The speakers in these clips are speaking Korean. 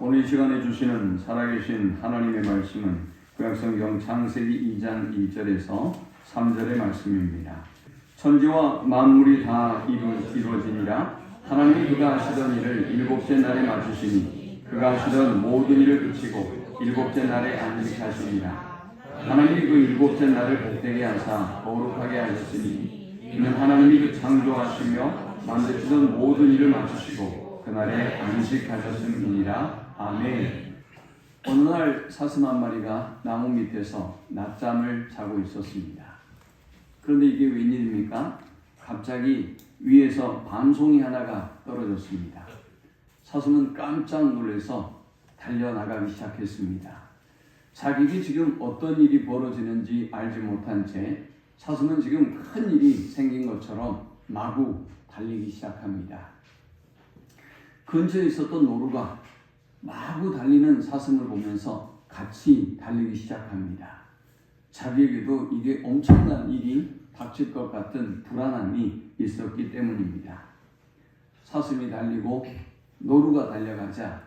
오늘 이 시간에 주시는 살아계신 하나님의 말씀은 구약성경 창세기 2장 1절에서 3절의 말씀입니다. 천지와 만물이 다 이루어지니라. 하나님이 그가 하시던 일을 일곱째 날에 마치시니 그가 하시던 모든 일을 그치고 일곱째 날에 안식하시니라. 하나님이 그 일곱째 날을 복되게 하사 거룩하게 하셨으니 이는 하나님이 그 창조하시며 만드시던 모든 일을 마치시고 그날에 안식하셨음이니라. 아멘. 어느 날 사슴 한 마리가 나무 밑에서 낮잠을 자고 있었습니다. 그런데 이게 웬일입니까? 갑자기 위에서 밤송이 하나가 떨어졌습니다. 사슴은 깜짝 놀라서 달려나가기 시작했습니다. 자기에게 지금 어떤 일이 벌어지는지 알지 못한 채 사슴은 지금 큰 일이 생긴 것처럼 마구 달리기 시작합니다. 근처에 있었던 노루가 마구 달리는 사슴을 보면서 같이 달리기 시작합니다. 자기에게도 이게 엄청난 일이 닥칠 것 같은 불안함이 있었기 때문입니다. 사슴이 달리고 노루가 달려가자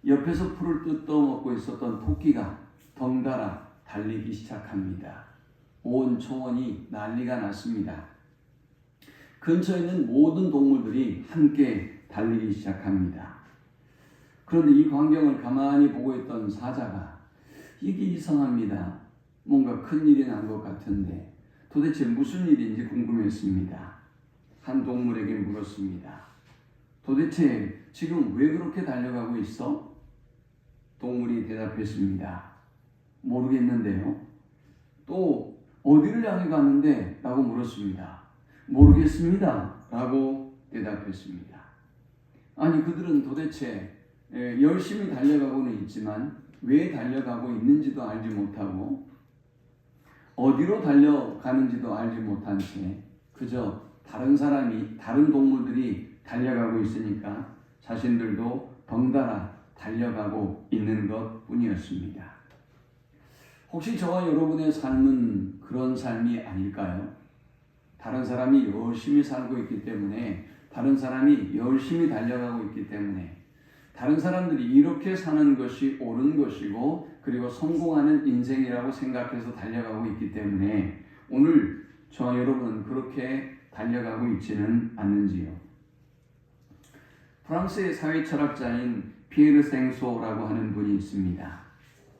옆에서 풀을 뜯어먹고 있었던 토끼가 덩달아 달리기 시작합니다. 온 초원이 난리가 났습니다. 근처에 있는 모든 동물들이 함께 달리기 시작합니다. 그런데 이 광경을 가만히 보고 있던 사자가 이게 이상합니다. 뭔가 큰일이 난 것 같은데 도대체 무슨 일인지 궁금했습니다. 한 동물에게 물었습니다. 도대체 지금 왜 그렇게 달려가고 있어? 동물이 대답했습니다. 모르겠는데요. 또 어디를 향해 가는데? 라고 물었습니다. 모르겠습니다. 라고 대답했습니다. 아니 그들은 도대체 열심히 달려가고는 있지만 왜 달려가고 있는지도 알지 못하고 어디로 달려가는지도 알지 못한 채 그저 다른 동물들이 달려가고 있으니까 자신들도 덩달아 달려가고 있는 것 뿐이었습니다. 혹시 저와 여러분의 삶은 그런 삶이 아닐까요? 다른 사람이 열심히 살고 있기 때문에, 다른 사람이 열심히 달려가고 있기 때문에, 다른 사람들이 이렇게 사는 것이 옳은 것이고 그리고 성공하는 인생이라고 생각해서 달려가고 있기 때문에 오늘 저와 여러분은 그렇게 달려가고 있지는 않는지요. 프랑스의 사회철학자인 피에르 생소라고 하는 분이 있습니다.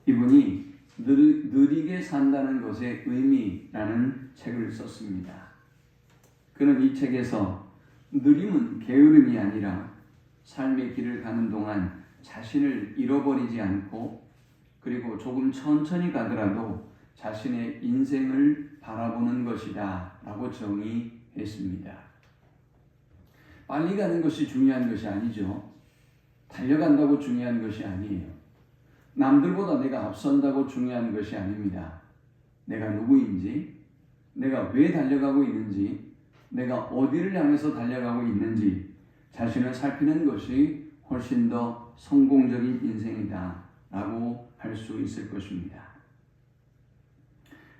이분이 느리게 산다는 것의 의미라는 책을 썼습니다. 그는 이 책에서 느림은 게으름이 아니라 삶의 길을 가는 동안 자신을 잃어버리지 않고 그리고 조금 천천히 가더라도 자신의 인생을 바라보는 것이다 라고 정의했습니다. 빨리 가는 것이 중요한 것이 아니죠. 달려간다고 중요한 것이 아니에요. 남들보다 내가 앞선다고 중요한 것이 아닙니다. 내가 누구인지, 내가 왜 달려가고 있는지, 내가 어디를 향해서 달려가고 있는지 자신을 살피는 것이 훨씬 더 성공적인 인생이다 라고 할 수 있을 것입니다.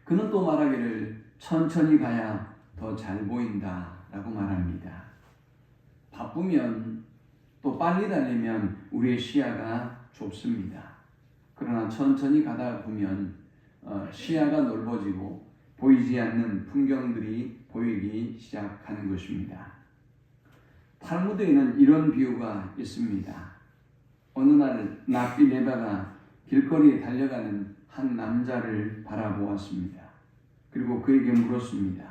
그는 또 말하기를 천천히 가야 더 잘 보인다 라고 말합니다. 바쁘면 또 빨리 달리면 우리의 시야가 좁습니다. 그러나 천천히 가다 보면 시야가 넓어지고 보이지 않는 풍경들이 보이기 시작하는 것입니다. 탈무드에는 이런 비유가 있습니다. 어느 날 랍비 레바가 길거리에 달려가는 한 남자를 바라보았습니다. 그리고 그에게 물었습니다.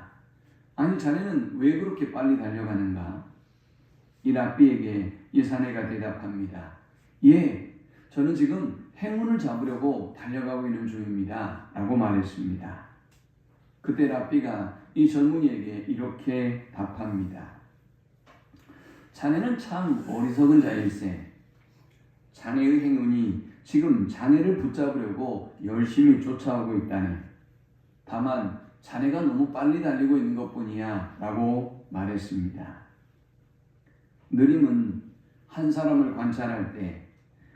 아니 자네는 왜 그렇게 빨리 달려가는가? 이 랍비에게 이 사내가 대답합니다. 예, 저는 지금 행운을 잡으려고 달려가고 있는 중입니다. 라고 말했습니다. 그때 랍비가 이 젊은이에게 이렇게 답합니다. 자네는 참 어리석은 자일세. 자네의 행운이 지금 자네를 붙잡으려고 열심히 쫓아오고 있다네. 다만 자네가 너무 빨리 달리고 있는 것뿐이야 라고 말했습니다. 느림은 한 사람을 관찰할 때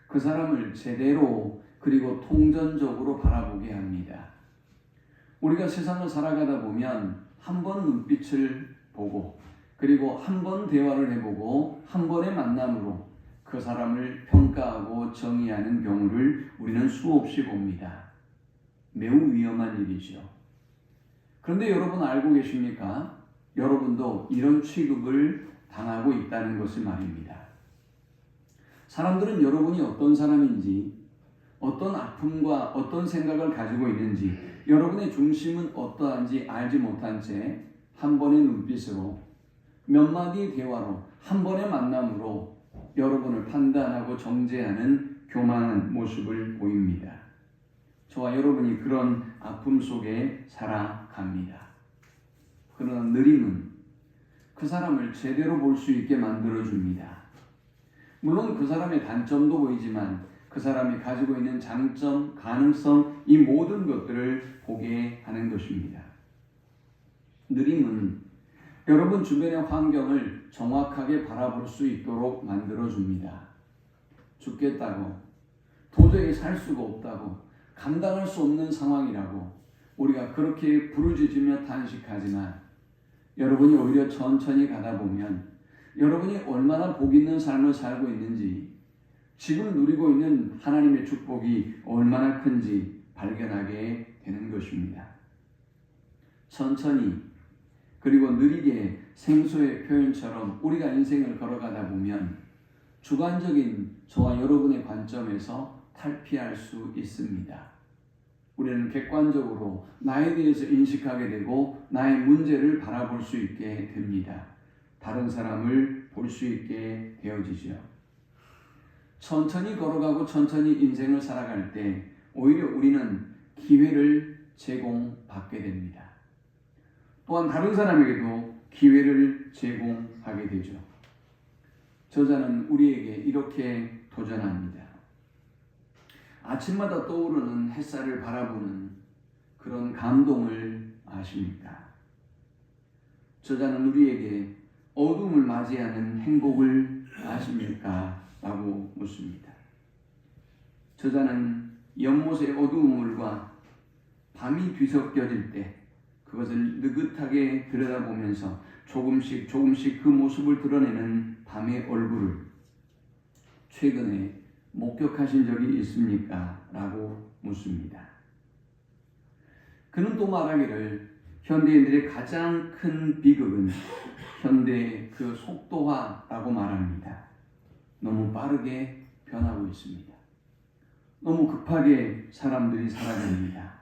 그 사람을 제대로 그리고 통전적으로 바라보게 합니다. 우리가 세상을 살아가다 보면 한 번 눈빛을 보고 그리고 한 번 대화를 해보고 한 번의 만남으로 그 사람을 평가하고 정의하는 경우를 우리는 수없이 봅니다. 매우 위험한 일이죠. 그런데 여러분 알고 계십니까? 여러분도 이런 취급을 당하고 있다는 것을 말입니다. 사람들은 여러분이 어떤 사람인지, 어떤 아픔과 어떤 생각을 가지고 있는지, 여러분의 중심은 어떠한지 알지 못한 채 한 번의 눈빛으로, 몇 마디 대화로, 한 번의 만남으로 여러분을 판단하고 정죄하는 교만한 모습을 보입니다. 저와 여러분이 그런 아픔 속에 살아갑니다. 그러나 느림은 그 사람을 제대로 볼 수 있게 만들어줍니다. 물론 그 사람의 단점도 보이지만 그 사람이 가지고 있는 장점, 가능성, 이 모든 것들을 보게 하는 것입니다. 느림은 여러분 주변의 환경을 정확하게 바라볼 수 있도록 만들어줍니다. 죽겠다고, 도저히 살 수가 없다고, 감당할 수 없는 상황이라고 우리가 그렇게 부르짖으며 탄식하지만 여러분이 오히려 천천히 가다 보면 여러분이 얼마나 복 있는 삶을 살고 있는지, 지금 누리고 있는 하나님의 축복이 얼마나 큰지 발견하게 되는 것입니다. 천천히 그리고 느리게 생소의 표현처럼 우리가 인생을 걸어가다 보면 주관적인 저와 여러분의 관점에서 탈피할 수 있습니다. 우리는 객관적으로 나에 대해서 인식하게 되고 나의 문제를 바라볼 수 있게 됩니다. 다른 사람을 볼 수 있게 되어지죠. 천천히 걸어가고 천천히 인생을 살아갈 때 오히려 우리는 기회를 제공받게 됩니다. 또한 다른 사람에게도 기회를 제공하게 되죠. 저자는 우리에게 이렇게 도전합니다. 아침마다 떠오르는 햇살을 바라보는 그런 감동을 아십니까? 저자는 우리에게 어둠을 맞이하는 행복을 아십니까? 라고 묻습니다. 저자는 연못의 어두운 물과 밤이 뒤섞여질 때 그것을 느긋하게 들여다보면서 조금씩 그 모습을 드러내는 밤의 얼굴을 최근에 목격하신 적이 있습니까? 라고 묻습니다. 그는 또 말하기를 현대인들의 가장 큰 비극은 현대의 그 속도화라고 말합니다. 너무 빠르게 변하고 있습니다. 너무 급하게 사람들이 살아갑니다.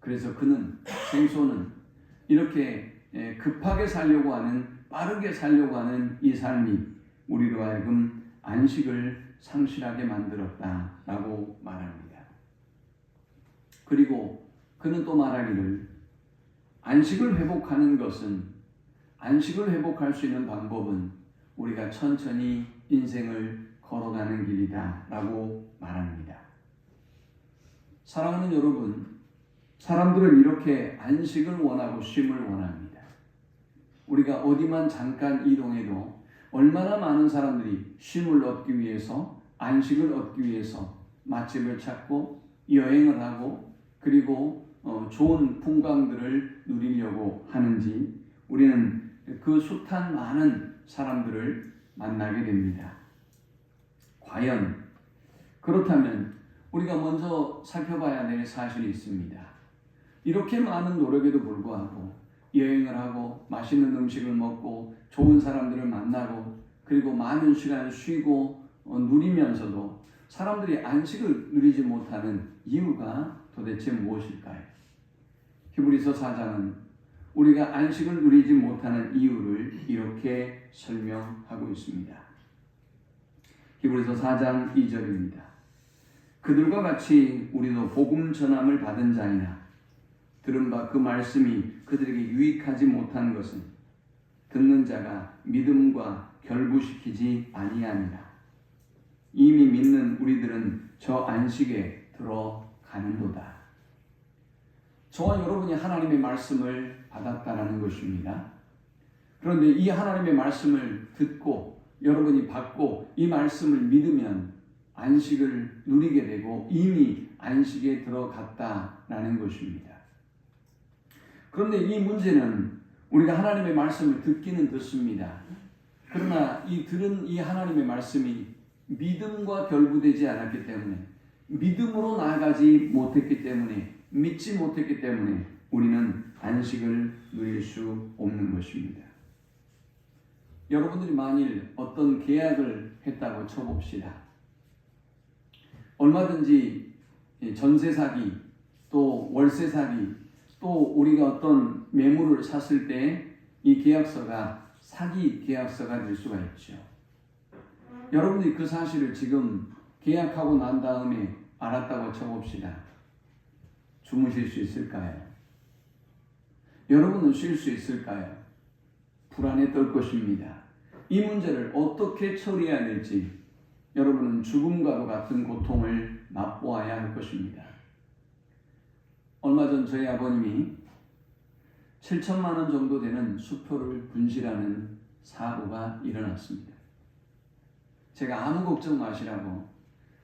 그래서 그는, 생소는 이렇게 급하게 살려고 하는, 빠르게 살려고 하는 이 삶이 우리로 하여금 안식을 상실하게 만들었다라고 말합니다. 그리고 그는 또 말하기를 안식을 회복할 수 있는 방법은 우리가 천천히 인생을 걸어가는 길이다 라고 말합니다. 사랑하는 여러분, 사람들은 이렇게 안식을 원하고 쉼을 원합니다. 우리가 어디만 잠깐 이동해도 얼마나 많은 사람들이 쉼을 얻기 위해서, 안식을 얻기 위해서 맛집을 찾고 여행을 하고 그리고 좋은 풍광들을 누리려고 하는지 우리는 그 숱한 많은 사람들을 만나게 됩니다. 과연 그렇다면 우리가 먼저 살펴봐야 될 사실이 있습니다. 이렇게 많은 노력에도 불구하고 여행을 하고 맛있는 음식을 먹고 좋은 사람들을 만나고 그리고 많은 시간을 쉬고 누리면서도 사람들이 안식을 누리지 못하는 이유가 도대체 무엇일까요? 히브리서 4장은 우리가 안식을 누리지 못하는 이유를 이렇게 설명하고 있습니다. 히브리서 4장 2절입니다. 그들과 같이 우리도 복음 전함을 받은 자이나 들은 바 그 말씀이 그들에게 유익하지 못한 것은 듣는 자가 믿음과 결부시키지 아니하니라. 이미 믿는 우리들은 저 안식에 들어가는도다. 저와 여러분이 하나님의 말씀을 받았다라는 것입니다. 그런데 이 하나님의 말씀을 듣고 여러분이 받고 이 말씀을 믿으면 안식을 누리게 되고 이미 안식에 들어갔다라는 것입니다. 그런데 이 문제는 우리가 하나님의 말씀을 듣기는 듣습니다. 그러나 이 들은 이 하나님의 말씀이 믿음과 결부되지 않았기 때문에, 믿음으로 나아가지 못했기 때문에, 믿지 못했기 때문에 우리는 안식을 누릴 수 없는 것입니다. 여러분들이 만일 어떤 계약을 했다고 쳐봅시다. 얼마든지 전세 사기, 또 월세 사기, 또 우리가 어떤 매물을 샀을 때 이 계약서가 사기 계약서가 될 수가 있죠. 여러분들이 그 사실을 지금 계약하고 난 다음에 알았다고 쳐봅시다. 주무실 수 있을까요? 여러분은 쉴 수 있을까요? 불안에 떨 것입니다. 이 문제를 어떻게 처리해야 될지 여러분은 죽음과도 같은 고통을 맛보아야 할 것입니다. 얼마 전 저희 아버님이 7천만 원 정도 되는 수표를 분실하는 사고가 일어났습니다. 제가 아무 걱정 마시라고,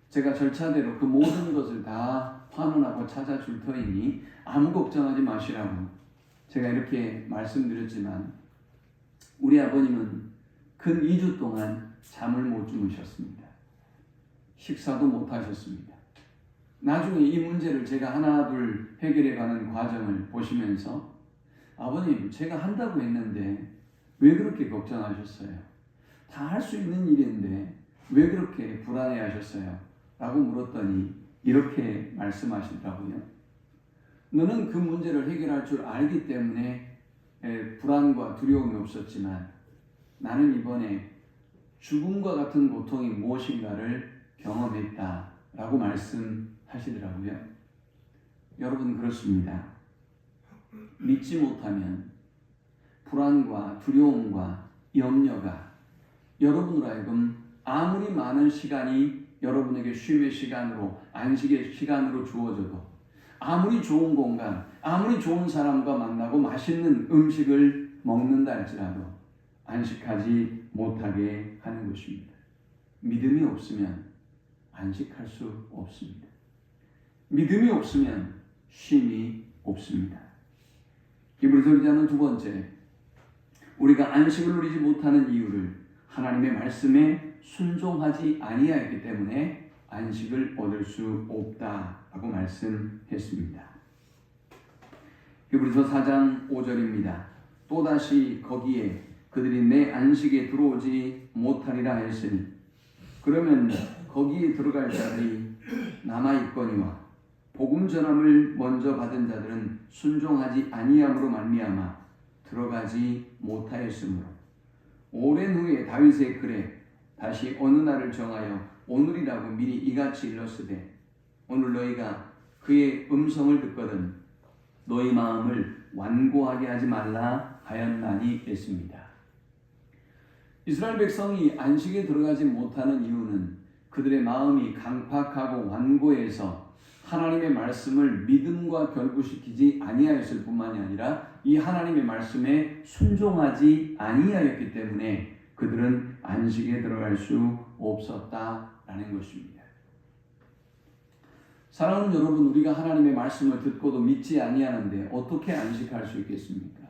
제가 절차대로 그 모든 것을 다 환원하고 찾아줄 터이니 아무 걱정하지 마시라고 제가 이렇게 말씀드렸지만, 우리 아버님은 근 2주 동안 잠을 못 주무셨습니다. 식사도 못 하셨습니다. 나중에 이 문제를 제가 하나 둘 해결해가는 과정을 보시면서, 아버님, 제가 한다고 했는데 왜 그렇게 걱정하셨어요? 다 할 수 있는 일인데 왜 그렇게 불안해하셨어요? 라고 물었더니 이렇게 말씀하시더라고요. 너는 그 문제를 해결할 줄 알기 때문에 불안과 두려움이 없었지만, 나는 이번에 죽음과 같은 고통이 무엇인가를 경험했다라고 말씀하시더라고요. 여러분, 그렇습니다. 믿지 못하면 불안과 두려움과 염려가 여러분으로 하여금 아무리 많은 시간이 여러분에게 쉼의 시간으로, 안식의 시간으로 주어져도, 아무리 좋은 공간, 아무리 좋은 사람과 만나고 맛있는 음식을 먹는다 할지라도 안식하지 못하게 하는 것입니다. 믿음이 없으면 안식할 수 없습니다. 믿음이 없으면 쉼이 없습니다. 히브리서 기자는 두 번째, 우리가 안식을 누리지 못하는 이유를 하나님의 말씀에 순종하지 아니하였기 때문에 안식을 얻을 수 없다라고 말씀했습니다. 히브리서 4장 5절입니다. 또다시 거기에 그들이 내 안식에 들어오지 못하리라 했으니, 그러면 거기에 들어갈 자들이 남아있거니와 복음 전함을 먼저 받은 자들은 순종하지 아니함으로 말미암아 들어가지 못하였으므로, 오랜 후에 다윗의 글에 다시 어느 날을 정하여 오늘이라고 미리 이같이 일렀으되, 오늘 너희가 그의 음성을 듣거든 너희 마음을 완고하게 하지 말라 하였나니 했습니다. 이스라엘 백성이 안식에 들어가지 못하는 이유는 그들의 마음이 강팍하고 완고해서 하나님의 말씀을 믿음과 결부시키지 아니하였을 뿐만이 아니라 이 하나님의 말씀에 순종하지 아니하였기 때문에 그들은 안식에 들어갈 수 없었다라는 것입니다. 사랑하는 여러분, 우리가 하나님의 말씀을 듣고도 믿지 아니하는데 어떻게 안식할 수 있겠습니까?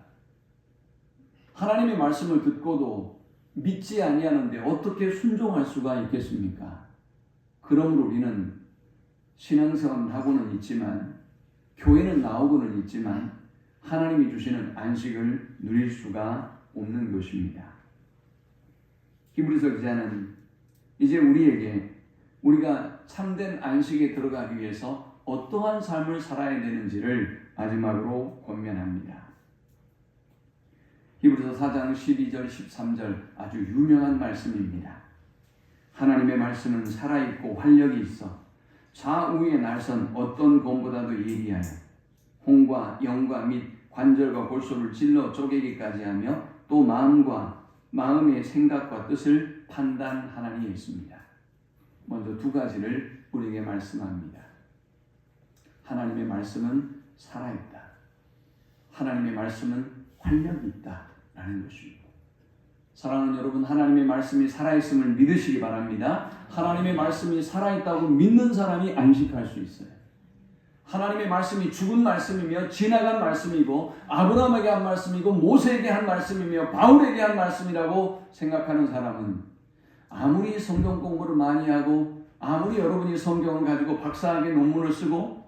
하나님의 말씀을 듣고도 믿지 아니하는데 어떻게 순종할 수가 있겠습니까? 그러므로 우리는 신앙생활을 하고는 있지만, 교회는 나오고는 있지만 하나님이 주시는 안식을 누릴 수가 없는 것입니다. 히브리서 기자는 이제 우리에게 우리가 참된 안식에 들어가기 위해서 어떠한 삶을 살아야 되는지를 마지막으로 권면합니다. 히브리서 4장 12절 13절 아주 유명한 말씀입니다. 하나님의 말씀은 살아있고 활력이 있어 좌우에 날선 어떤 검보다도 예리하여 홍과 영과 및 관절과 골소를 찔러 쪼개기까지 하며 또 마음의 생각과 뜻을 판단하나니 했습니다. 먼저 두 가지를 우리에게 말씀합니다. 하나님의 말씀은 살아있다. 하나님의 말씀은 활력이 있다라는 것입니다. 사랑하는 여러분, 하나님의 말씀이 살아있음을 믿으시기 바랍니다. 하나님의 말씀이 살아있다고 믿는 사람이 안식할 수 있어요. 하나님의 말씀이 죽은 말씀이며 지나간 말씀이고 아브라함에게 한 말씀이고 모세에게 한 말씀이며 바울에게 한 말씀이라고 생각하는 사람은 아무리 성경 공부를 많이 하고 아무리 여러분이 성경을 가지고 박사학위 논문을 쓰고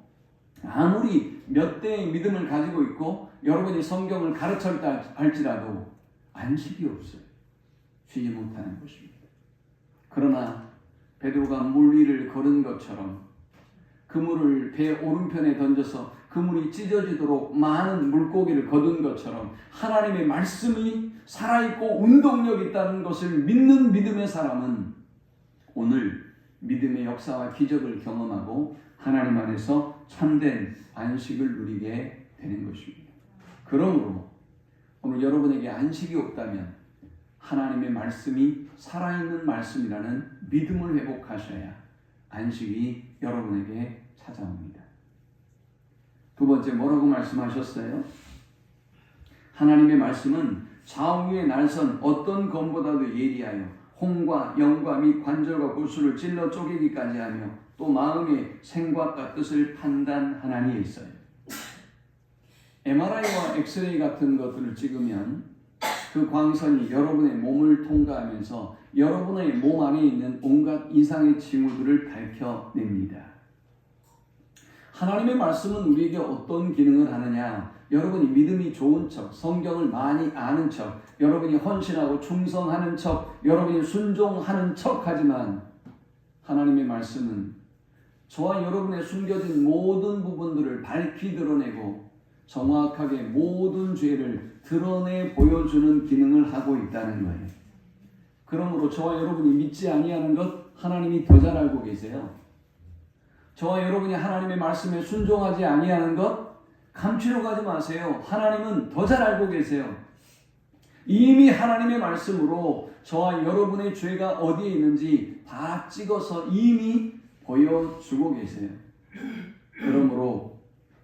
아무리 몇 대의 믿음을 가지고 있고 여러분이 성경을 가르쳤다 할지라도 안식이 없어요. 쉬지 못하는 것입니다. 그러나 베드로가 물 위를 걸은 것처럼 그물을 배 오른편에 던져서 그물이 찢어지도록 많은 물고기를 거둔 것처럼 하나님의 말씀이 살아있고 운동력이 있다는 것을 믿는 믿음의 사람은 오늘 믿음의 역사와 기적을 경험하고 하나님 안에서 참된 안식을 누리게 되는 것입니다. 그러므로 오늘 여러분에게 안식이 없다면 하나님의 말씀이 살아있는 말씀이라는 믿음을 회복하셔야 안식이 여러분에게 찾아옵니다. 두 번째 뭐라고 말씀하셨어요? 하나님의 말씀은 좌우에 날선 어떤 검보다도 예리하여 홍과 영과 및 관절과 골수를 찔러 쪼개기까지 하며 또 마음의 생각과 뜻을 판단하나니 있어요. MRI와 엑스레이 같은 것들을 찍으면 그 광선이 여러분의 몸을 통과하면서 여러분의 몸 안에 있는 온갖 이상의 징후들을 밝혀냅니다. 하나님의 말씀은 우리에게 어떤 기능을 하느냐? 여러분이 믿음이 좋은 척, 성경을 많이 아는 척, 여러분이 헌신하고 충성하는 척, 여러분이 순종하는 척 하지만 하나님의 말씀은 저와 여러분의 숨겨진 모든 부분들을 밝히 드러내고 정확하게 모든 죄를 드러내 보여주는 기능을 하고 있다는 거예요. 그러므로 저와 여러분이 믿지 아니하는 것 하나님이 더 잘 알고 계세요. 저와 여러분이 하나님의 말씀에 순종하지 아니하는 것 감추려고 하지 마세요. 하나님은 더 잘 알고 계세요. 이미 하나님의 말씀으로 저와 여러분의 죄가 어디에 있는지 다 찍어서 이미 보여주고 계세요. 그러므로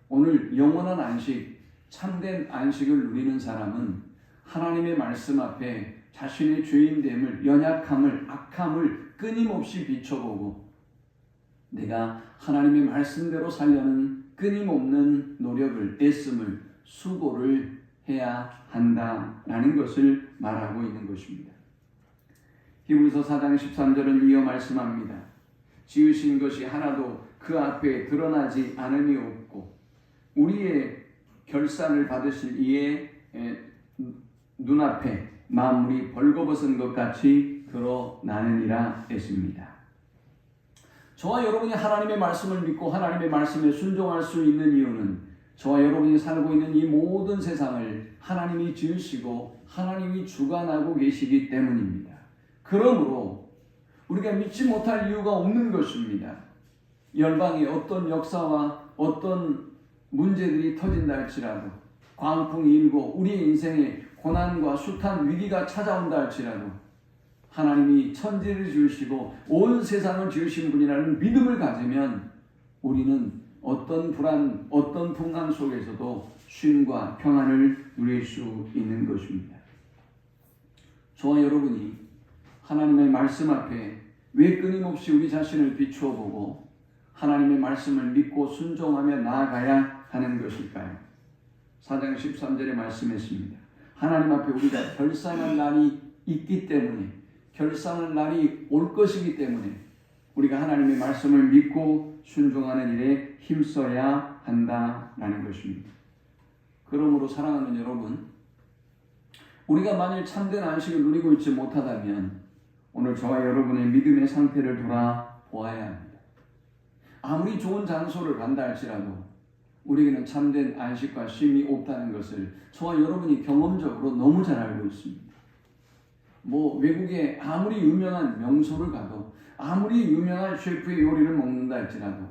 오늘 영원한 안식, 참된 안식을 누리는 사람은 하나님의 말씀 앞에 자신의 죄인됨을, 연약함을, 악함을 끊임없이 비춰보고 내가 하나님의 말씀대로 살려는 끊임없는 노력을, 애씀을, 수고를 해야 한다라는 것을 말하고 있는 것입니다. 히브리서 4장 13절은 이어 말씀합니다. 지으신 것이 하나도 그 앞에 드러나지 않음이 없고 우리의 결산을 받으실 이의 눈앞에 만물이 벌거벗은 것 같이 드러나느니라 했습니다. 저와 여러분이 하나님의 말씀을 믿고 하나님의 말씀에 순종할 수 있는 이유는 저와 여러분이 살고 있는 이 모든 세상을 하나님이 지으시고 하나님이 주관하고 계시기 때문입니다. 그러므로 우리가 믿지 못할 이유가 없는 것입니다. 열방의 어떤 역사와 어떤 문제들이 터진다 할지라도 광풍이 일고 우리의 인생에 고난과 숱한 위기가 찾아온다 할지라도 하나님이 천지를 지으시고 온 세상을 지으신 분이라는 믿음을 가지면 우리는 어떤 불안, 어떤 풍랑 속에서도 쉼과 평안을 누릴 수 있는 것입니다. 저와 여러분이 하나님의 말씀 앞에 왜 끊임없이 우리 자신을 비추어 보고 하나님의 말씀을 믿고 순종하며 나아가야 하는 것일까요? 4장 13절에 말씀했습니다. 하나님 앞에 우리가 결산할 날이 있기 때문에, 결산할 날이 올 것이기 때문에 우리가 하나님의 말씀을 믿고 순종하는 일에 힘써야 한다라는 것입니다. 그러므로 사랑하는 여러분, 우리가 만일 참된 안식을 누리고 있지 못하다면 오늘 저와 여러분의 믿음의 상태를 돌아보아야 합니다. 아무리 좋은 장소를 간다 할지라도 우리에게는 참된 안식과 쉼이 없다는 것을 저와 여러분이 경험적으로 너무 잘 알고 있습니다. 외국에 아무리 유명한 명소를 가도 아무리 유명한 셰프의 요리를 먹는다 할지라도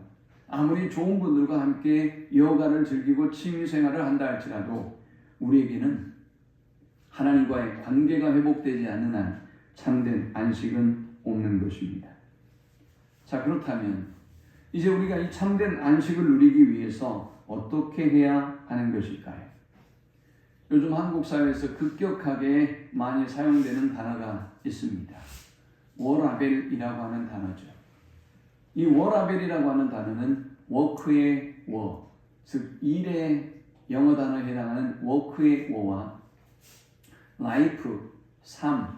아무리 좋은 분들과 함께 여가를 즐기고 취미생활을 한다 할지라도 우리에게는 하나님과의 관계가 회복되지 않는 한 참된 안식은 없는 것입니다. 자, 그렇다면 이제 우리가 이 참된 안식을 누리기 위해서 어떻게 해야 하는 것일까요? 요즘 한국 사회에서 급격하게 많이 사용되는 단어가 있습니다. 워라벨이라고 하는 단어죠. 이 워라벨이라고 하는 단어는 워크의 워, 즉 일의 영어 단어에 해당하는 워크의 워와 라이프, 삶을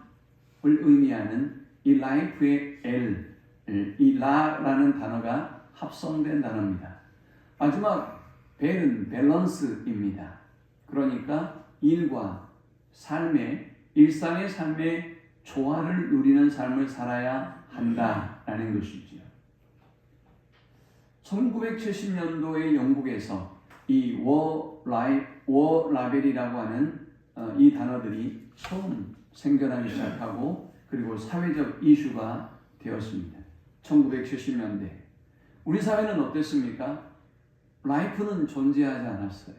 의미하는 이 life의 L, 이 라라는 단어가 합성된 단어입니다. 마지막 벨은 밸런스입니다. 그러니까 일과 일상의 삶의 조화를 누리는 삶을 살아야 한다라는 것이지요. 1970년도에 영국에서 이 워라벨이라고 하는 이 단어들이 처음 생겨나기 시작하고 그리고 사회적 이슈가 되었습니다. 1970년대 우리 사회는 어땠습니까? 라이프는 존재하지 않았어요.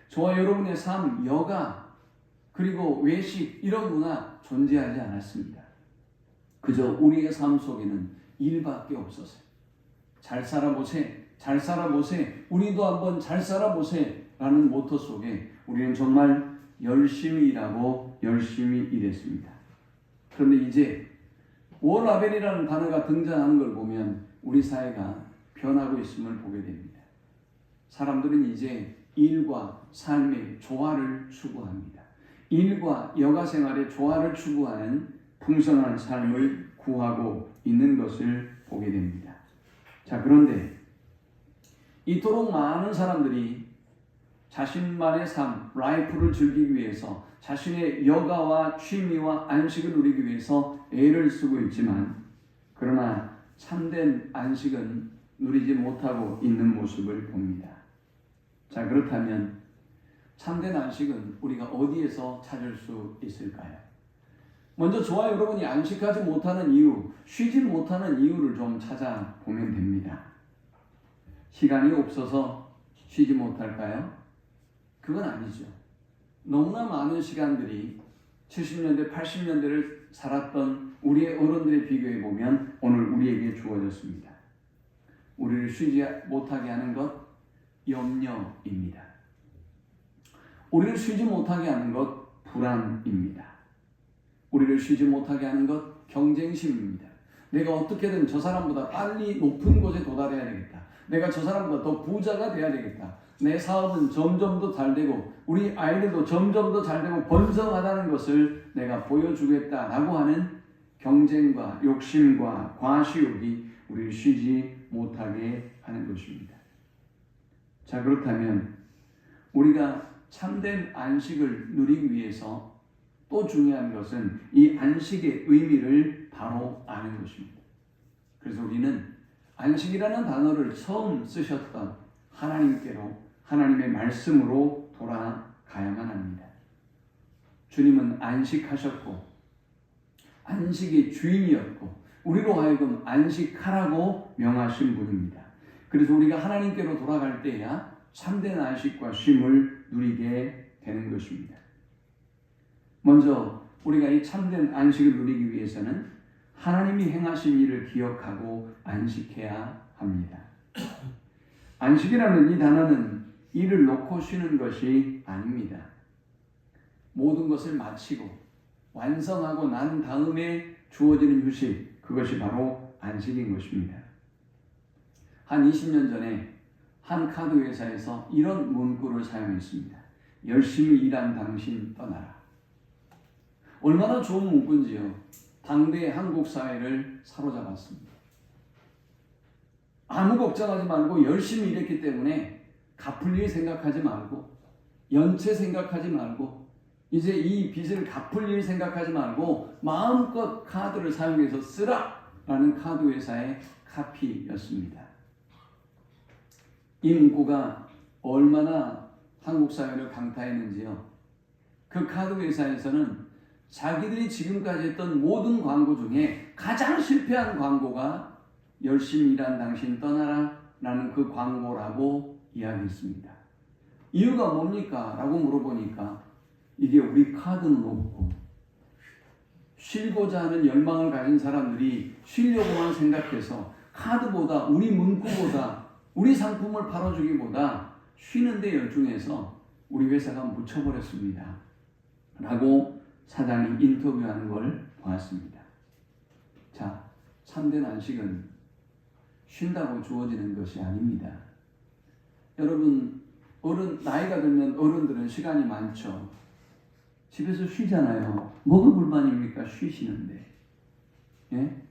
저와 여러분의 삶, 여가 그리고 외식 이런 문화 존재하지 않았습니다. 그저 우리의 삶 속에는 일밖에 없었어요. 잘 살아보세, 잘 살아보세, 우리도 한번 잘 살아보세 라는 모토 속에 우리는 정말 열심히 일하고 열심히 일했습니다. 그런데 이제 워라벨이라는 단어가 등장하는 걸 보면 우리 사회가 변하고 있음을 보게 됩니다. 사람들은 이제 일과 삶의 조화를 추구합니다. 일과 여가 생활의 조화를 추구하는 풍성한 삶을 구하고 있는 것을 보게 됩니다. 자, 그런데 이토록 많은 사람들이 자신만의 삶, 라이프를 즐기기 위해서 자신의 여가와 취미와 안식을 누리기 위해서 애를 쓰고 있지만 그러나 참된 안식은 누리지 못하고 있는 모습을 봅니다. 자, 그렇다면 참된 안식은 우리가 어디에서 찾을 수 있을까요? 먼저 저와 여러분이 안식하지 못하는 이유, 쉬지 못하는 이유를 좀 찾아보면 됩니다. 시간이 없어서 쉬지 못할까요? 그건 아니죠. 너무나 많은 시간들이 70년대, 80년대를 살았던 우리의 어른들에 비교해 보면 오늘 우리에게 주어졌습니다. 우리를 쉬지 못하게 하는 것, 염려입니다. 우리를 쉬지 못하게 하는 것, 불안입니다. 우리를 쉬지 못하게 하는 것, 경쟁심입니다. 내가 어떻게든 저 사람보다 빨리 높은 곳에 도달해야 되겠다. 내가 저 사람보다 더 부자가 돼야 되겠다. 내 사업은 점점 더 잘 되고 우리 아이들도 점점 더 잘 되고 번성하다는 것을 내가 보여주겠다라고 하는 경쟁과 욕심과 과시욕이 우리를 쉬지 못하게 하는 것입니다. 자, 그렇다면 우리가 참된 안식을 누리기 위해서 또 중요한 것은 이 안식의 의미를 바로 아는 것입니다. 그래서 우리는 안식이라는 단어를 처음 쓰셨던 하나님께로, 하나님의 말씀으로 돌아가야만 합니다. 주님은 안식하셨고 안식의 주인이었고 우리로 하여금 안식하라고 명하신 분입니다. 그래서 우리가 하나님께로 돌아갈 때야 참된 안식과 쉼을 누리게 되는 것입니다. 먼저 우리가 이 참된 안식을 누리기 위해서는 하나님이 행하신 일을 기억하고 안식해야 합니다. 안식이라는 이 단어는 일을 놓고 쉬는 것이 아닙니다. 모든 것을 마치고 완성하고 난 다음에 주어지는 휴식, 그것이 바로 안식인 것입니다. 한 20년 전에 한 카드 회사에서 이런 문구를 사용했습니다. 열심히 일한 당신 떠나라. 얼마나 좋은 문구인지요. 당대 한국 사회를 사로잡았습니다. 아무 걱정하지 말고 열심히 일했기 때문에 갚을 일 생각하지 말고 연체 생각하지 말고 이제 이 빚을 갚을 일 생각하지 말고 마음껏 카드를 사용해서 쓰라 라는 카드 회사의 카피였습니다. 이 문구가 얼마나 한국 사회를 강타했는지요. 그 카드 회사에서는 자기들이 지금까지 했던 모든 광고 중에 가장 실패한 광고가 열심히 일한 당신 떠나라 라는 그 광고라고 이야기했습니다. 이유가 뭡니까? 라고 물어보니까 이게 우리 카드는 없고 쉬고자 하는 열망을 가진 사람들이 쉬려고만 생각해서 카드보다 우리 문구보다 우리 상품을 팔아주기보다 쉬는 데 열중해서 우리 회사가 묻혀버렸습니다. 라고 사장이 인터뷰하는 걸 보았습니다. 자, 참된 안식은 쉰다고 주어지는 것이 아닙니다. 여러분, 나이가 들면 어른들은 시간이 많죠. 집에서 쉬잖아요. 뭐가 불만입니까? 쉬시는데. 예?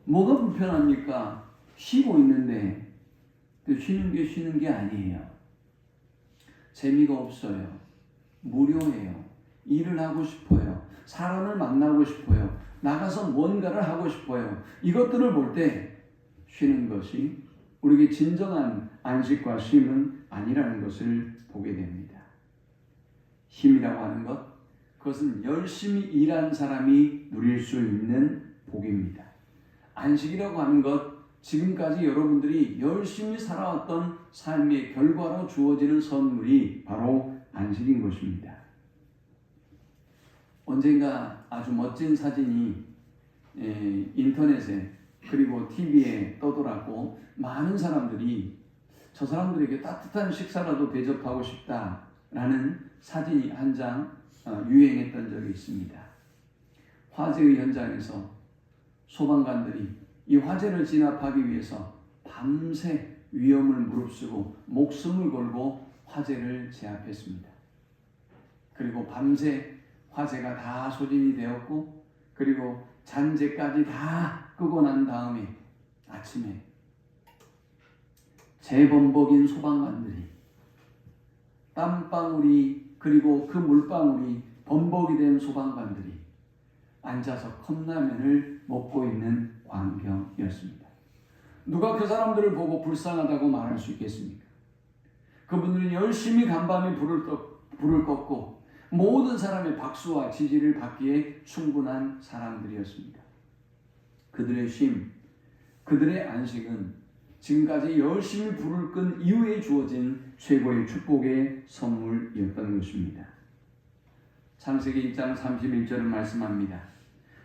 뭐가 불편합니까? 쉬고 있는데 쉬는 게 아니에요. 재미가 없어요. 무료예요. 일을 하고 싶어요. 사람을 만나고 싶어요. 나가서 뭔가를 하고 싶어요. 이것들을 볼 때 쉬는 것이 우리에게 진정한 안식과 쉼은 아니라는 것을 보게 됩니다. 쉼이라고 하는 것, 그것은 열심히 일한 사람이 누릴 수 있는 복입니다. 안식이라고 하는 것, 지금까지 여러분들이 열심히 살아왔던 삶의 결과로 주어지는 선물이 바로 안식인 것입니다. 언젠가 아주 멋진 사진이 인터넷에 그리고 TV에 떠돌았고 많은 사람들이 저 사람들에게 따뜻한 식사라도 대접하고 싶다라는 사진이 한 장 유행했던 적이 있습니다. 화재의 현장에서 소방관들이 이 화재를 진압하기 위해서 밤새 위험을 무릅쓰고 목숨을 걸고 화재를 제압했습니다. 그리고 밤새 화재가 다 소진이 되었고 그리고 잔재까지 다 끄고 난 다음에 아침에 재범벅인 소방관들이 땀방울이 그리고 그 물방울이 범벅이 된 소방관들이 앉아서 컵라면을 먹고 있는 광경이었습니다. 누가 그 사람들을 보고 불쌍하다고 말할 수 있겠습니까? 그분들은 열심히 간밤에 불을 껐고 모든 사람의 박수와 지지를 받기에 충분한 사람들이었습니다. 그들의 쉼, 그들의 안식은 지금까지 열심히 불을 끈 이후에 주어진 최고의 축복의 선물이었던 것입니다. 창세기 1장 31절은 말씀합니다.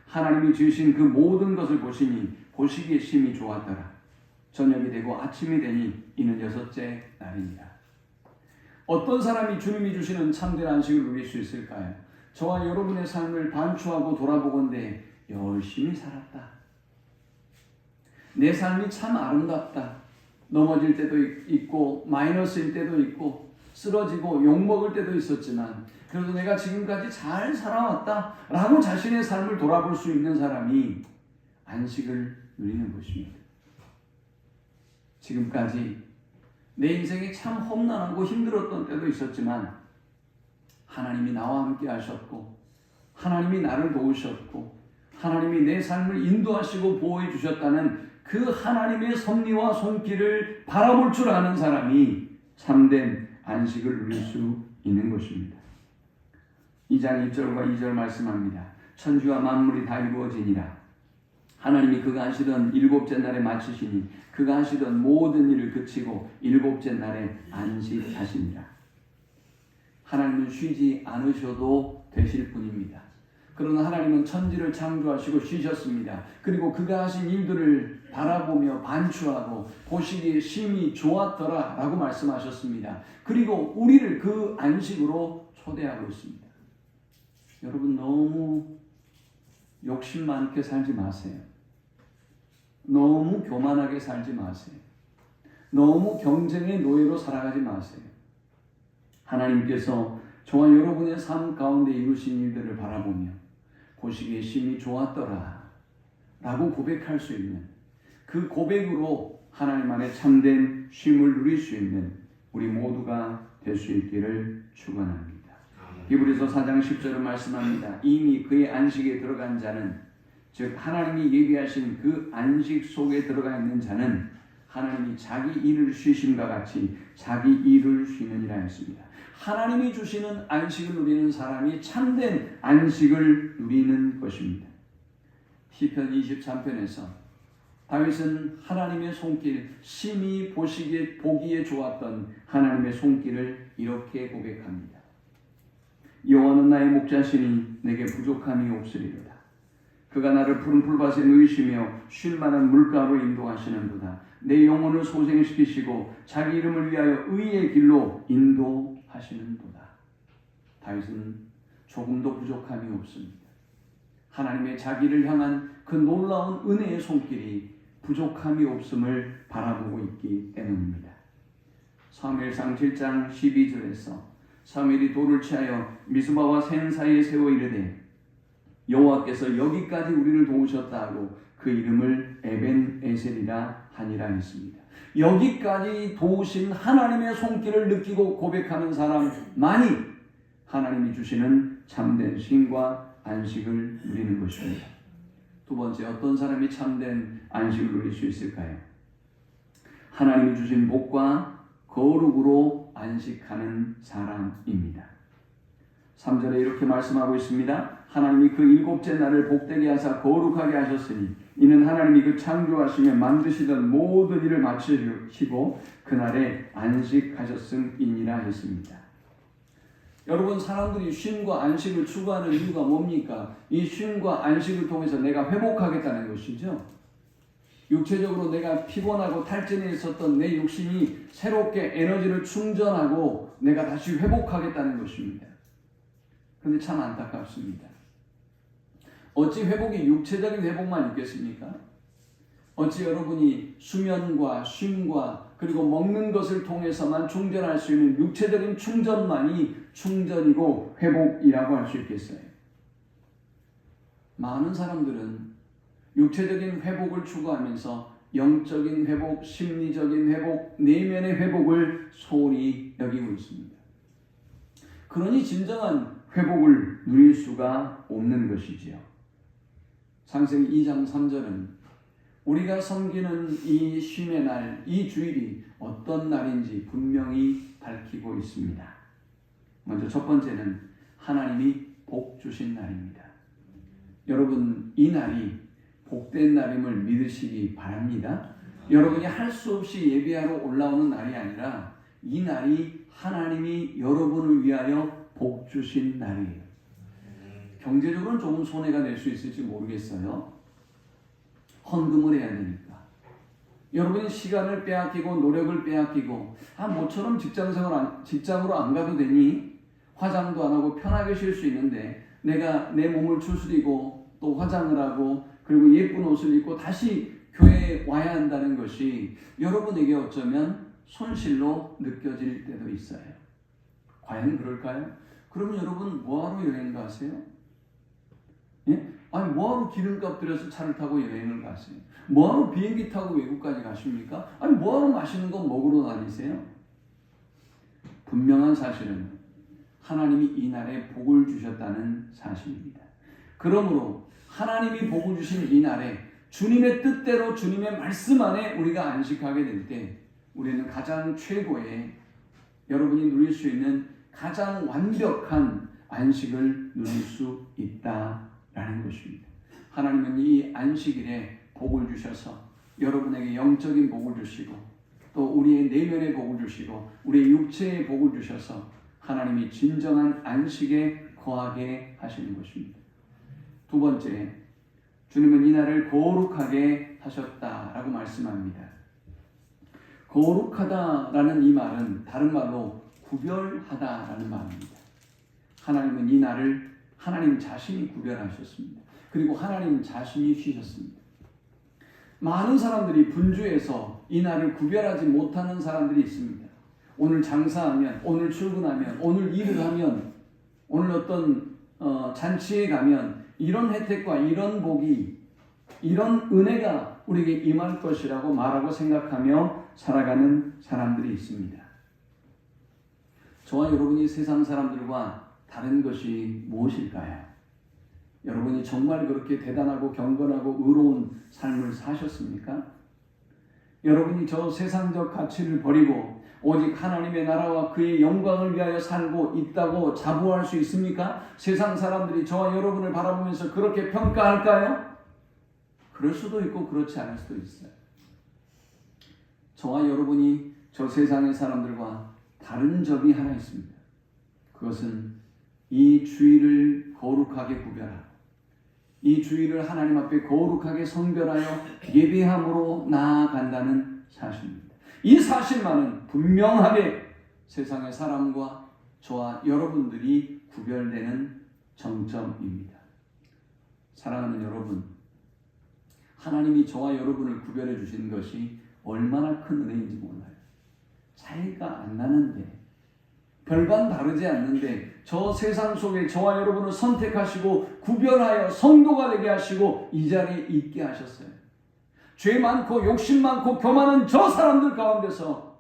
하나님이 지으신 그 모든 것을 보시니 보시기에 심히 좋았더라. 저녁이 되고 아침이 되니 이는 6째 날이니라. 어떤 사람이 주님이 주시는 참된 안식을 누릴 수 있을까요? 저와 여러분의 삶을 반추하고 돌아보건대 열심히 살았다. 내 삶이 참 아름답다. 넘어질 때도 있고 마이너스일 때도 있고 쓰러지고 욕먹을 때도 있었지만 그래도 내가 지금까지 잘 살아왔다 라고 자신의 삶을 돌아볼 수 있는 사람이 안식을 누리는 것입니다. 지금까지 내 인생이 참 험난하고 힘들었던 때도 있었지만 하나님이 나와 함께 하셨고 하나님이 나를 도우셨고 하나님이 내 삶을 인도하시고 보호해 주셨다는 그 하나님의 섭리와 손길을 바라볼 줄 아는 사람이 참된 안식을 누릴 수 있는 것입니다. 2장 1절과 2절 말씀합니다. 천지와 만물이 다 이루어지니라. 하나님이 그가 하시던 7째 날에 마치시니 그가 하시던 모든 일을 그치고 7째 날에 안식하시니라. 하나님은 쉬지 않으셔도 되실 분입니다. 그러나 하나님은 천지를 창조하시고 쉬셨습니다. 그리고 그가 하신 일들을 바라보며 반추하고 보시기에 심히 좋았더라 라고 말씀하셨습니다. 그리고 우리를 그 안식으로 초대하고 있습니다. 여러분 너무 욕심 많게 살지 마세요. 너무 교만하게 살지 마세요. 너무 경쟁의 노예로 살아가지 마세요. 하나님께서 저와 여러분의 삶 가운데 이루신 일들을 바라보며 보시기에 심히 좋았더라 라고 고백할 수 있는 그 고백으로 하나님 안에 참된 쉼을 누릴 수 있는 우리 모두가 될 수 있기를 축원합니다. 히브리서 4장 10절은 말씀합니다. 이미 그의 안식에 들어간 자는 즉 하나님이 예비하신 그 안식 속에 들어가 있는 자는 하나님이 자기 일을 쉬심과 같이 자기 일을 쉬느니라 했습니다. 하나님이 주시는 안식을 누리는 사람이 참된 안식을 누리는 것입니다. 시편 23편에서 다윗은 하나님의 손길, 심히 보기에 좋았던 하나님의 손길을 이렇게 고백합니다. 여호와는 나의 목자시니 내게 부족함이 없으리로다. 그가 나를 푸른 풀밭에 누이시며 쉴 만한 물가로 인도하시는도다. 내 영혼을 소생시키시고 자기 이름을 위하여 의의 길로 인도하시는도다. 다윗은 조금도 부족함이 없습니다. 하나님의 자기를 향한 그 놀라운 은혜의 손길이 부족함이 없음을 바라보고 있기 때문입니다. 사무엘상 7장 12절에서 사무엘이 돌을 취하여 미스바와 샘 사이에 세워 이르되 여호와께서 여기까지 우리를 도우셨다 하고 그 이름을 에벤에셀이라 하니라 했습니다. 여기까지 도우신 하나님의 손길을 느끼고 고백하는 사람만이 하나님이 주시는 참된 쉼과 안식을 누리는 것입니다. 두 번째, 어떤 사람이 참된 안식을 누릴 수 있을까요? 하나님이 주신 복과 거룩으로 안식하는 사람입니다. 3절에 이렇게 말씀하고 있습니다. 하나님이 그 일곱째 날을 복되게 하사 거룩하게 하셨으니 이는 하나님이 그 창조하시며 만드시던 모든 일을 마치시고 그날에 안식하셨음이니라 했습니다. 여러분, 사람들이 쉼과 안식을 추구하는 이유가 뭡니까? 이 쉼과 안식을 통해서 내가 회복하겠다는 것이죠. 육체적으로 내가 피곤하고 탈진해 있었던 내 육신이 새롭게 에너지를 충전하고 내가 다시 회복하겠다는 것입니다. 그런데 참 안타깝습니다. 어찌 회복이 육체적인 회복만 있겠습니까? 어찌 여러분이 수면과 쉼과 그리고 먹는 것을 통해서만 충전할 수 있는 육체적인 충전만이 충전이고 회복이라고 할 수 있겠어요? 많은 사람들은 육체적인 회복을 추구하면서 영적인 회복, 심리적인 회복, 내면의 회복을 소홀히 여기고 있습니다. 그러니 진정한 회복을 누릴 수가 없는 것이지요. 창세기 2장 3절은 우리가 섬기는 이 쉼의 날, 이 주일이 어떤 날인지 분명히 밝히고 있습니다. 먼저 첫 번째는 하나님이 복 주신 날입니다. 여러분, 이 날이 복된 날임을 믿으시기 바랍니다. 여러분이 할 수 없이 예배하러 올라오는 날이 아니라 이 날이 하나님이 여러분을 위하여 복 주신 날이에요. 경제적으로는 조금 손해가 될 수 있을지 모르겠어요. 헌금을 해야 되니까. 여러분이 시간을 빼앗기고 노력을 빼앗기고 모처럼 직장으로 안 가도 되니 화장도 안 하고 편하게 쉴 수 있는데 내가 내 몸을 추스리고 또 화장을 하고 그리고 예쁜 옷을 입고 다시 교회에 와야 한다는 것이 여러분에게 어쩌면 손실로 느껴질 때도 있어요. 과연 그럴까요? 그러면 여러분 뭐하러 여행 가세요? 예? 아니 뭐하러 기름값 들여서 차를 타고 여행을 가세요? 뭐하러 비행기 타고 외국까지 가십니까? 아니 뭐하러 맛있는 거 먹으러 다니세요? 분명한 사실은 하나님이 이 날에 복을 주셨다는 사실입니다. 그러므로 하나님이 복을 주신 이 날에 주님의 뜻대로 주님의 말씀 안에 우리가 안식하게 될 때 우리는 가장 최고의 여러분이 누릴 수 있는 가장 완벽한 안식을 누릴 수 있다라는 것입니다. 하나님은 이 안식일에 복을 주셔서 여러분에게 영적인 복을 주시고 또 우리의 내면의 복을 주시고 우리의 육체의 복을 주셔서 하나님이 진정한 안식에 거하게 하시는 것입니다. 두 번째, 주님은 이 날을 거룩하게 하셨다라고 말씀합니다. 거룩하다라는 이 말은 다른 말로 구별하다라는 말입니다. 하나님은 이 날을 하나님 자신이 구별하셨습니다. 그리고 하나님 자신이 쉬셨습니다. 많은 사람들이 분주해서 이 날을 구별하지 못하는 사람들이 있습니다. 오늘 장사하면, 오늘 출근하면, 오늘 일을 하면, 오늘 어떤 잔치에 가면 이런 혜택과 이런 복이, 이런 은혜가 우리에게 임할 것이라고 말하고 생각하며 살아가는 사람들이 있습니다. 저와 여러분이 세상 사람들과 다른 것이 무엇일까요? 여러분이 정말 그렇게 대단하고 경건하고 의로운 삶을 사셨습니까? 여러분이 저 세상적 가치를 버리고 오직 하나님의 나라와 그의 영광을 위하여 살고 있다고 자부할 수 있습니까? 세상 사람들이 저와 여러분을 바라보면서 그렇게 평가할까요? 그럴 수도 있고 그렇지 않을 수도 있어요. 저와 여러분이 저 세상의 사람들과 다른 점이 하나 있습니다. 그것은 이 주일을 거룩하게 구별하고 이 주일을 하나님 앞에 거룩하게 성별하여 예배함으로 나아간다는 사실입니다. 이 사실만은 분명하게 세상의 사람과 저와 여러분들이 구별되는 정점입니다. 사랑하는 여러분, 하나님이 저와 여러분을 구별해 주신 것이 얼마나 큰 은혜인지 몰라요. 차이가 안 나는데, 별반 다르지 않는데 저 세상 속에 저와 여러분을 선택하시고 구별하여 성도가 되게 하시고 이 자리에 있게 하셨어요. 죄 많고 욕심 많고 교만한 저 사람들 가운데서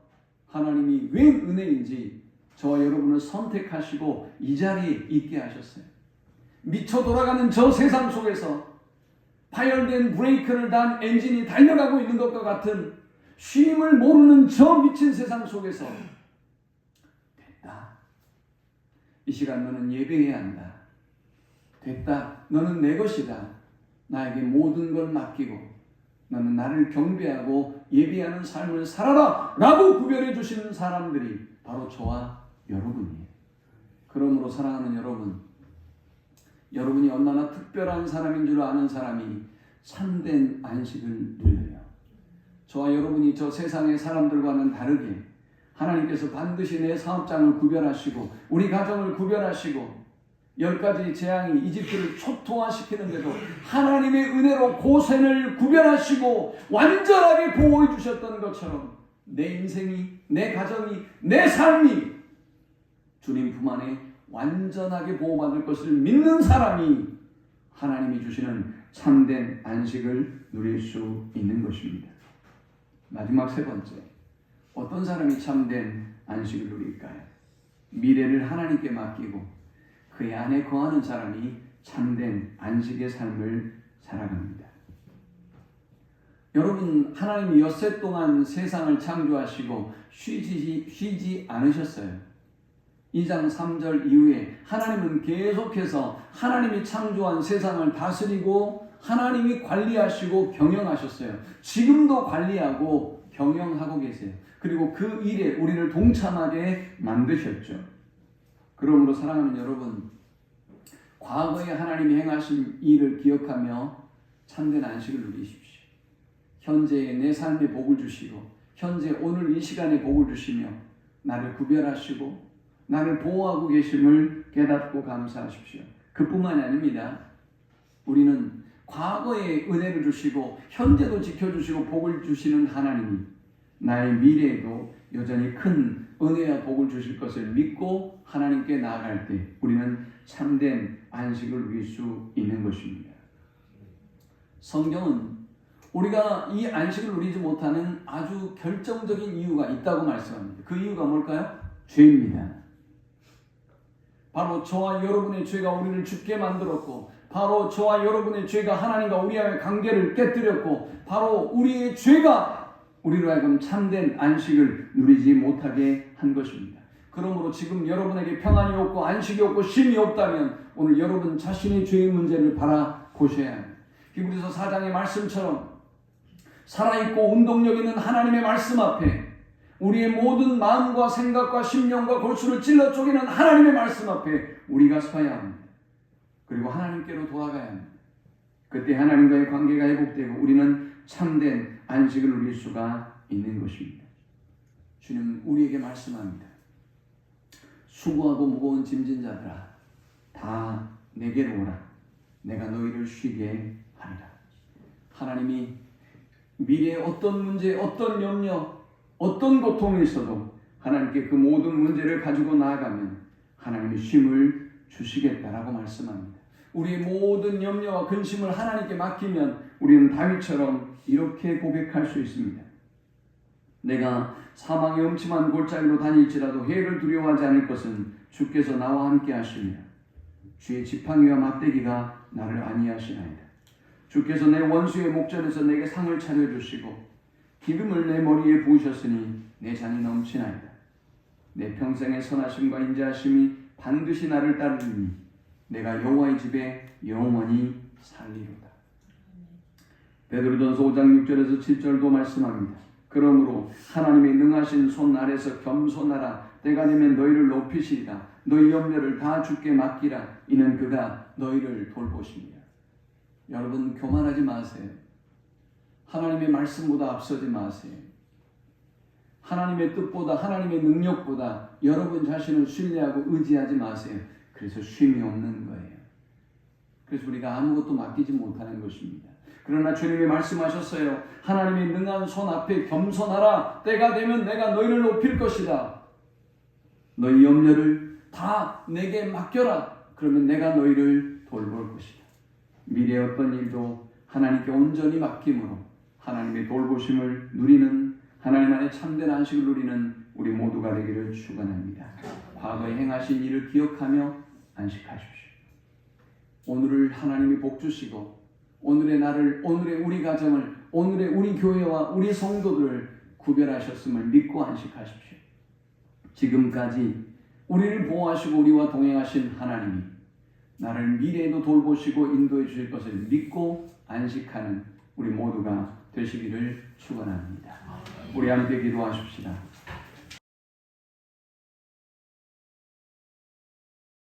하나님이 웬 은혜인지 저와 여러분을 선택하시고 이 자리에 있게 하셨어요. 미쳐 돌아가는 저 세상 속에서 파열된 브레이크를 단 엔진이 달려가고 있는 것과 같은 쉼을 모르는 저 미친 세상 속에서 됐다. 이 시간 너는 예배해야 한다. 됐다. 너는 내 것이다. 나에게 모든 걸 맡기고 너는 나를 경배하고 예배하는 삶을 살아라 라고 구별해 주시는 사람들이 바로 저와 여러분이에요. 그러므로 사랑하는 여러분, 여러분이 얼마나 특별한 사람인 줄 아는 사람이 참된 안식을 누려요. 저와 여러분이 저 세상의 사람들과는 다르게 하나님께서 반드시 내 사업장을 구별하시고 우리 가정을 구별하시고 10가지 재앙이 이집트를 초토화시키는데도 하나님의 은혜로 고센을 구별하시고 완전하게 보호해 주셨던 것처럼 내 인생이, 내 가정이, 내 삶이 주님 품 안에 완전하게 보호받을 것을 믿는 사람이 하나님이 주시는 참된 안식을 누릴 수 있는 것입니다. 마지막 세 번째, 어떤 사람이 참된 안식을 누릴까요? 미래를 하나님께 맡기고 그의 안에 거하는 사람이 참된 안식의 삶을 살아갑니다. 여러분, 하나님이 엿새 동안 세상을 창조하시고 쉬지 않으셨어요. 2장 3절 이후에 하나님은 계속해서 하나님이 창조한 세상을 다스리고 하나님이 관리하시고 경영하셨어요. 지금도 관리하고 경영하고 계세요. 그리고 그 일에 우리를 동참하게 만드셨죠. 그러므로 사랑하는 여러분, 과거에 하나님이 행하신 일을 기억하며 참된 안식을 누리십시오. 현재의 내 삶에 복을 주시고 현재 오늘 이 시간에 복을 주시며 나를 구별하시고 나를 보호하고 계심을 깨닫고 감사하십시오. 그뿐만이 아닙니다. 우리는 과거에 은혜를 주시고 현재도 지켜주시고 복을 주시는 하나님이 나의 미래에도 여전히 큰 은혜와 복을 주실 것을 믿고 하나님께 나아갈 때 우리는 참된 안식을 누릴 수 있는 것입니다. 성경은 우리가 이 안식을 누리지 못하는 아주 결정적인 이유가 있다고 말씀합니다. 그 이유가 뭘까요? 죄입니다. 바로 저와 여러분의 죄가 우리를 죽게 만들었고 바로 저와 여러분의 죄가 하나님과 우리와의 관계를 깨뜨렸고 바로 우리의 죄가 우리로 하여금 참된 안식을 누리지 못하게 한 것입니다. 그러므로 지금 여러분에게 평안이 없고 안식이 없고 쉼이 없다면 오늘 여러분 자신의 죄의 문제를 바라보셔야 합니다. 히브리서 4장의 말씀처럼 살아있고 운동력 있는 하나님의 말씀 앞에 우리의 모든 마음과 생각과 심령과 골수를 찔러 쪼개는 하나님의 말씀 앞에 우리가 서야 합니다. 그리고 하나님께로 돌아가야 합니다. 그때 하나님과의 관계가 회복되고 우리는 참된 안식을 누릴 수가 있는 것입니다. 주님 우리에게 말씀합니다. 수고하고 무거운 짐진 자들아 다 내게로 오라. 내가 너희를 쉬게 하리라. 하나님이 미래에 어떤 문제, 어떤 염려, 어떤 고통이 있어도 하나님께 그 모든 문제를 가지고 나아가면 하나님이 쉼을 주시겠다라고 말씀합니다. 우리의 모든 염려와 근심을 하나님께 맡기면 우리는 다윗처럼 이렇게 고백할 수 있습니다. 내가 사망의 음침한 골짜기로 다닐지라도 해를 두려워하지 않을 것은 주께서 나와 함께 하시리라. 주의 지팡이와 막대기가 나를 안위하시나이다. 주께서 내 원수의 목전에서 내게 상을 차려주시고 기름을 내 머리에 부으셨으니 내 잔이 넘치나이다. 내 평생의 선하심과 인자하심이 반드시 나를 따르리니 내가 여호와의 집에 영원히 살리로다. 베드로전서 5장 6절에서 7절도 말씀합니다. 그러므로 하나님의 능하신 손 아래서 겸손하라. 때가 되면 너희를 높이시리라. 너희 염려를 다 주께 맡기라. 이는 그가 너희를 돌보십니다. 여러분 교만하지 마세요. 하나님의 말씀보다 앞서지 마세요. 하나님의 뜻보다 하나님의 능력보다 여러분 자신을 신뢰하고 의지하지 마세요. 그래서 쉼이 없는 거예요. 그래서 우리가 아무것도 맡기지 못하는 것입니다. 그러나 주님이 말씀하셨어요. 하나님의 능한 손 앞에 겸손하라. 때가 되면 내가 너희를 높일 것이다. 너희 염려를 다 내게 맡겨라. 그러면 내가 너희를 돌볼 것이다. 미래의 어떤 일도 하나님께 온전히 맡김으로 하나님의 돌보심을 누리는, 하나님 안에 참된 안식을 누리는 우리 모두가 되기를 축원합니다. 과거에 행하신 일을 기억하며 안식하십시오. 오늘을 하나님이 복 주시고 오늘의 나를, 오늘의 우리 가정을, 오늘의 우리 교회와 우리 성도들을 구별하셨음을 믿고 안식하십시오. 지금까지 우리를 보호하시고 우리와 동행하신 하나님이 나를 미래에도 돌보시고 인도해 주실 것을 믿고 안식하는 우리 모두가 되시기를 축원합니다. 우리 함께 기도하십시다.